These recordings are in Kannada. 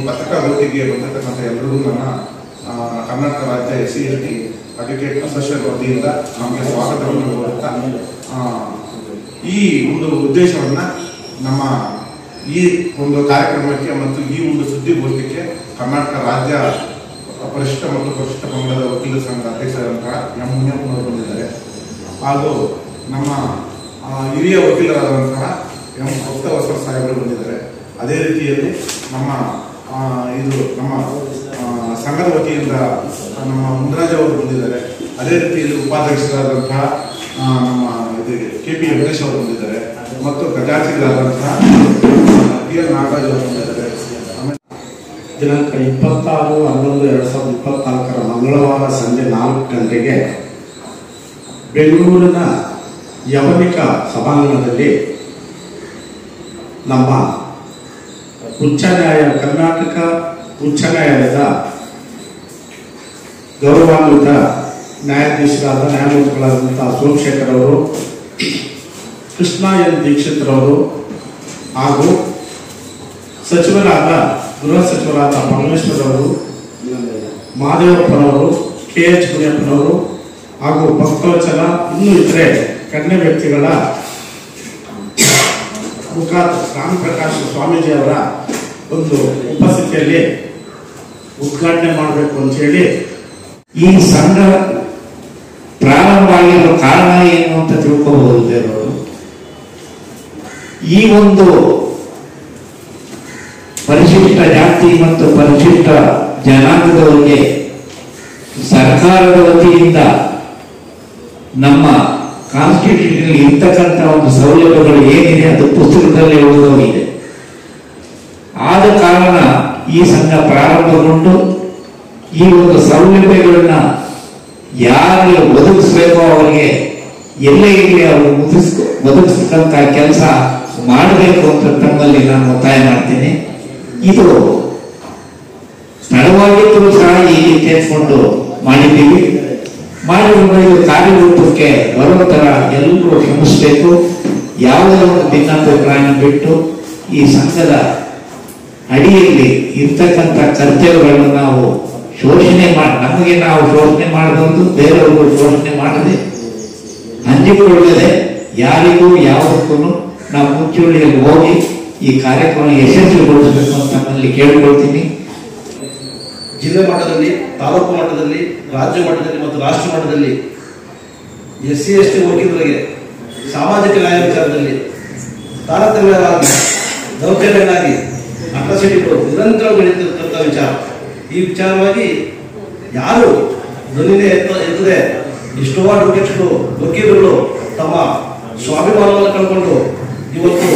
ಪತ್ರಿಕಾಗೋಷ್ಠಿಗೆ ಬಂದಿರತಕ್ಕಂಥ ಎಲ್ಲರಿಗೂ ನನ್ನ ಕರ್ನಾಟಕ ರಾಜ್ಯ SC/ST ಅಡ್ವೊಕೇಟ್ ಅಸೋಸಿಯೇಷನ್ ವತಿಯಿಂದ ನಮಗೆ ಸ್ವಾಗತವನ್ನು ಕೋರುತ್ತಾ ಈ ಒಂದು ಉದ್ದೇಶವನ್ನು ನಮ್ಮ ಈ ಒಂದು ಕಾರ್ಯಕ್ರಮಕ್ಕೆ ಮತ್ತು ಈ ಒಂದು ಸುದ್ದಿಗೋಷ್ಠಿಗೆ ಕರ್ನಾಟಕ ರಾಜ್ಯ ಪರಿಶಿಷ್ಟ ಮತ್ತು ಪರಿಶಿಷ್ಟ ಪಂಗಡದ ವಕೀಲರ ಸಂಘದ ಅಧ್ಯಕ್ಷರಾದಂತಹ ಎಂ ಮುನಿಯಪ್ಪನವರು ಬಂದಿದ್ದಾರೆ. ಹಾಗೂ ನಮ್ಮ ಹಿರಿಯ ವಕೀಲರಾದಂತಹ ಎಂ ಭಕ್ತವತ್ಸಲ ಸಾಹೇಬರು ಬಂದಿದ್ದಾರೆ. ಅದೇ ರೀತಿಯಲ್ಲಿ ನಮ್ಮ ಸಂಘದ ವತಿಯಿಂದ ನಮ್ಮ ಮುನ್ರಾಜ್ ಅವರು ಬಂದಿದ್ದಾರೆ. ಅದೇ ರೀತಿಯಲ್ಲಿ ಉಪಾಧ್ಯಕ್ಷರಾದಂತಹ ನಮ್ಮ KP ವೆಂಕಟೇಶ್ ಅವರು ಬಂದಿದ್ದಾರೆ ಮತ್ತು ಖಜಾಂಚಿಗಳಾದಂತಹ TL ನಾಗರಾಜ್ ಅವರು ಬಂದಿದ್ದಾರೆ. ದಿನಾಂಕ 26/11/2024 ಮಂಗಳವಾರ ಸಂಜೆ 4 ಗಂಟೆಗೆ ಬೆಂಗಳೂರಿನ ಯವನಿಕ ಸಭಾಂಗಣದಲ್ಲಿ ನಮ್ಮ ಕರ್ನಾಟಕ ಉಚ್ಚ ನ್ಯಾಯಾಲಯದ ಗೌರವಾನ್ವಿತ ನ್ಯಾಯಾಧೀಶರಾದ ನ್ಯಾಯಮೂರ್ತಿಗಳಾದಂತಹ ಸೋಮಶೇಖರ್ ಅವರು, ಕೃಷ್ಣ ಎನ್ ದೀಕ್ಷಿತ್ರವರು ಹಾಗೂ ಗೃಹ ಸಚಿವರಾದ ಪರಮೇಶ್ವರ್ ಅವರು, ಮಾದೇವಪ್ಪನವರು, KH ಮುನಿಯಪ್ಪನವರು ಹಾಗೂ ಭಕ್ತವತ್ಸಲ ಇನ್ನೂ ಇತರೆ ಗಣ್ಯ ವ್ಯಕ್ತಿಗಳ ಮುಖಾಂತರ ರಾಮಪ್ರಕಾಶ್ ಸ್ವಾಮೀಜಿ ಅವರ ಒಂದು ಉಪಸ್ಥಿತಿಯಲ್ಲಿ ಉದ್ಘಾಟನೆ ಮಾಡಬೇಕು ಅಂತ ಹೇಳಿ ಈ ಸಂಘ ಪ್ರಾರಂಭ ಆಗಿರೋ ಕಾರಣ ಏನು ಅಂತ ತಿಳ್ಕೋಬಹುದು. ಈ ಒಂದು ಪರಿಶಿಷ್ಟ ಜಾತಿ ಮತ್ತು ಪರಿಶಿಷ್ಟ ಜನಾಂಗದವರಿಗೆ ಸರ್ಕಾರದ ವತಿಯಿಂದ ನಮ್ಮ ಕಾನ್ಸ್ಟಿಟ್ಯೂಷನ್ ಇರ್ತಕ್ಕಂಥ ಒಂದು ಸೌಲಭ್ಯಗಳು ಏನಿದೆ ಅದು ಪುಸ್ತಕದಲ್ಲಿ ಓದೋಗಿದೆ. ಆದ ಕಾರಣ ಈ ಸಂಘ ಪ್ರಾರಂಭಗೊಂಡು ಈ ಒಂದು ಸೌಲಭ್ಯಗಳನ್ನ ಯಾರಿಗೆ ಒದಗಿಸ್ಬೇಕೋ ಅವರಿಗೆ ಎಲ್ಲೇ ಇರಲಿ ಅವರು ಒದಗಿಸ್ತಕ್ಕಂಥ ಕೆಲಸ ಮಾಡಬೇಕು ಅಂತ ತಮ್ಮಲ್ಲಿ ನಾನು ಒತ್ತಾಯ ಮಾಡ್ತೀನಿ. ಇದು ತಡವಾಗಿದ್ದರೂ ಸಹ ಇಲ್ಲಿ ತೆಗೆದುಕೊಂಡು ಮಾಡಿದ್ದೀವಿ. ಮಾಡಿರುವ ಕಾರ್ಯರೂಪಕ್ಕೆ ಬರುವ ತರ ಎಲ್ಲರೂ ಶ್ರಮಿಸಬೇಕು. ಯಾವುದೇ ಒಂದು ಭಿನ್ನಾಭಿಪ್ರಾಯ ಬಿಟ್ಟು ಈ ಸಂಘದ ಅಡಿಯಲ್ಲಿ ಇರ್ತಕ್ಕಂಥ ಕರ್ತವ್ಯಗಳನ್ನು ನಾವು ನಮಗೆ ನಾವು ಶೋಷಣೆ ಮಾಡಬಹುದು, ಬೇರೆಯವರು ಶೋಷಣೆ ಮಾಡದೆ ಹಂಚಿಕೊಳ್ಳದೆ ಯಾರಿಗೂ ಯಾವುದಕ್ಕೂ ನಾವು ಮುಂಚೂಣಿಯಲ್ಲಿ ಹೋಗಿ ಈ ಕಾರ್ಯಕ್ರಮ ಯಶಸ್ವಿಗೊಳಿಸಬೇಕು ಅಂತ ನಮ್ಮಲ್ಲಿ ಕೇಳಿಕೊಳ್ತೀನಿ. ಜಿಲ್ಲೆ ಮಟ್ಟದಲ್ಲಿ, ತಾಲೂಕು ಮಟ್ಟದಲ್ಲಿ, ರಾಜ್ಯ ಮಟ್ಟದಲ್ಲಿ ಮತ್ತು ರಾಷ್ಟ್ರ ಮಟ್ಟದಲ್ಲಿ SC/ST ವಕೀಲರಿಗೆ ಸಾಮಾಜಿಕ ನ್ಯಾಯ ವಿಚಾರದಲ್ಲಿ ತಾರತಮ್ಯವಾಗಿ ದೌರ್ಜನ್ಯಗಳಾಗಿ ಅಟ್ರಾಸಿಟಿಗಳು ನಿರಂತರ ಬೆಳೀತಿರ್ತಕ್ಕಂಥ ವಿಚಾರ. ಈ ವಿಚಾರವಾಗಿ ಯಾರು ಧ್ವನಿನೇ ಎತ್ತದೆ ಎಷ್ಟೋ ಅಡ್ವೊಕೇಟ್ಗಳು, ವಕೀಲರುಗಳು ತಮ್ಮ ಸ್ವಾಭಿಮಾನವನ್ನು ಕಳ್ಕೊಂಡು ಇವತ್ತು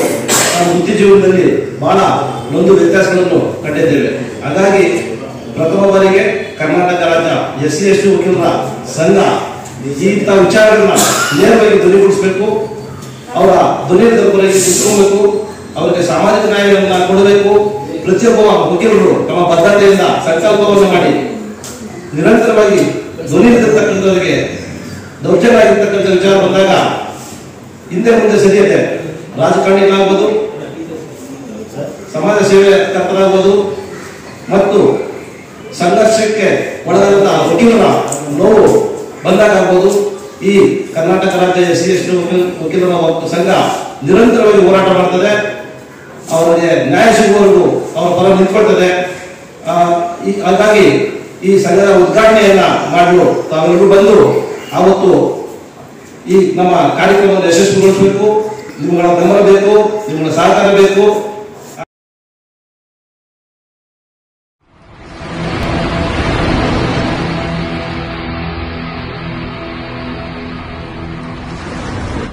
ವೃತ್ತಿ ಜೀವನದಲ್ಲಿ ಬಹಳ ಒಂದು ವ್ಯತ್ಯಾಸಗಳನ್ನು ಕಂಡಿದ್ದೇವೆ. ಹಾಗಾಗಿ ಪ್ರಥಮ ಬಾರಿಗೆ ಕರ್ನಾಟಕ ರಾಜ್ಯ SC/ST ವಕೀಲರ ಸಂಘ ಇಂಥ ವಿಚಾರಗಳನ್ನ ನೇರವಾಗಿ ಧ್ವನಿಗೂಡಿಸಬೇಕು, ಅವರ ಧ್ವನಿ ತರಪುರಕ್ಕೆ ತಿಳ್ಕೊಬೇಕು, ಅವರಿಗೆ ಸಾಮಾಜಿಕ ನ್ಯಾಯವನ್ನು ಕೊಡಬೇಕು. ಪ್ರತಿಯೊಬ್ಬ ವಕೀಲರು ತಮ್ಮ ಬದ್ಧತೆಯಿಂದ ಸಂಕಲ್ಪವನ್ನು ಮಾಡಿ ನಿರಂತರವಾಗಿ ಧ್ವನಿ ಇರತಕ್ಕಂಥವರಿಗೆ ದೌರ್ಜನ್ಯ ಆಗಿರ್ತಕ್ಕಂಥ ವಿಚಾರ ಬಂದಾಗ ಹಿಂದೆ ಮುಂದೆ ಸರಿಯದೆ ರಾಜಕಾರಣಿಗಳಾಗ್ಬೋದು, ಸಮಾಜ ಸೇವೆ ಕರ್ತರಾಗ್ಬೋದು ಮತ್ತು ಸಂಘರ್ಷಕ್ಕೆ ಒಳಗಾದಂತ ವಕೀಲರ ನೋವು ಬಂದಾಗಬಹುದು. ಈ ಕರ್ನಾಟಕ ರಾಜ್ಯ SC/ST ವಕೀಲರ ಸಂಘ ನಿರಂತರವಾಗಿ ಹೋರಾಟ ಮಾಡ್ತದೆ. ಅವರಿಗೆ ನ್ಯಾಯ ಸಿಗುವವರೆಗೂ ಅವರ ಪರ ನಿಂತ್ಕೊಳ್ತದೆ. ಹಾಗಾಗಿ ಈ ಸಂಘದ ಉದ್ಘಾಟನೆಯನ್ನ ಮಾಡಲು ತಾವೆಲ್ಲರೂ ಬಂದು ಆವತ್ತು ಈ ನಮ್ಮ ಕಾರ್ಯಕ್ರಮವನ್ನು ಯಶಸ್ವಿಗೊಳಿಸಬೇಕು. ನಿಮ್ಮಗಳ ಬೆಂಬಲ ಬೇಕು, ನಿಮ್ಮಗಳ ಸಹಕಾರ ಬೇಕು.